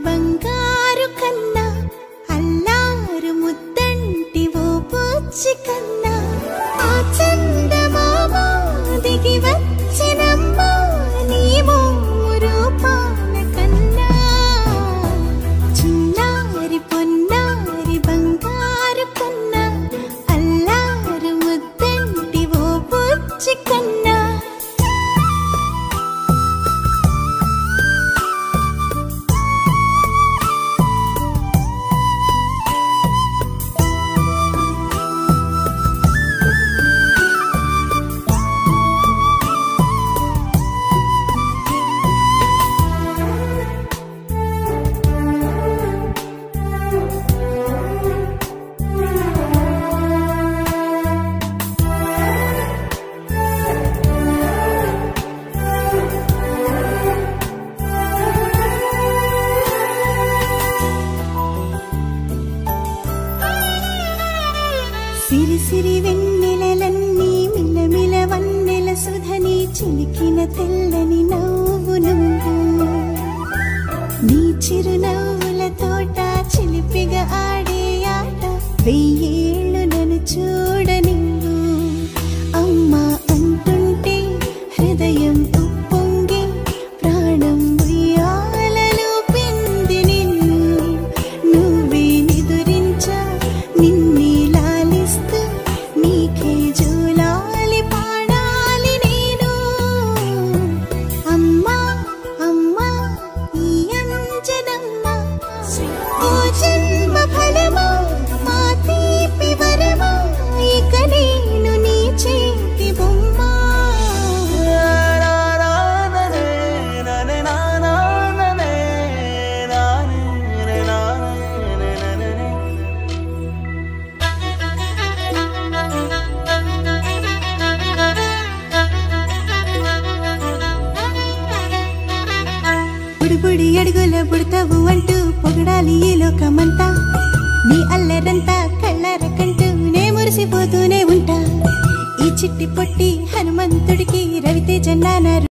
బంగారు కన్నా అల్లారు ముద్దంటి ఓ పూచి కన్నా ఆ చందమామ దిగి వచ్చినమ్మా నీ రూపాల కన్నా చిన్నారి పొన్నారి బంగారు కన్నా అల్లారు ముద్దంటి ఓ పూచి కన్నా సిరి సిరి వెన్నెలలన్నీ మిలమిల వన్నెల సుధని చిలికిన తెల్లని నవ్వు నువ్వు నీ చిరునవ్వుల తోట చిలిపిగా ఆడే ఆట వెయ్యేళ్ళు నన్ను చూడ నిన్ను అమ్మా అంటుంటే హృదయం ఉప్పొంగి ప్రాణం ఉయ్యాలలో పిండి నిన్ను నువ్వే నిదురించా నిన్నే నీకే జూలాలి పాడాలి నేను అమ్మా అమ్మా ఈ అంజనమ్మ ఓ జన్మ ఫలమా మా తీపి వరమా ఇక నేను నీ చేతి బొమ్మ బుడి అడుగుల బుడతావు అంటూ పొగడాలి ఈ లోకమంతా నీ అల్లరంతా కళ్ళారకంటూ నే మురిసిపోతూనే ఉంటా ఈ చిట్టి పొట్టి హనుమంతుడికి రవితేజ నాన్న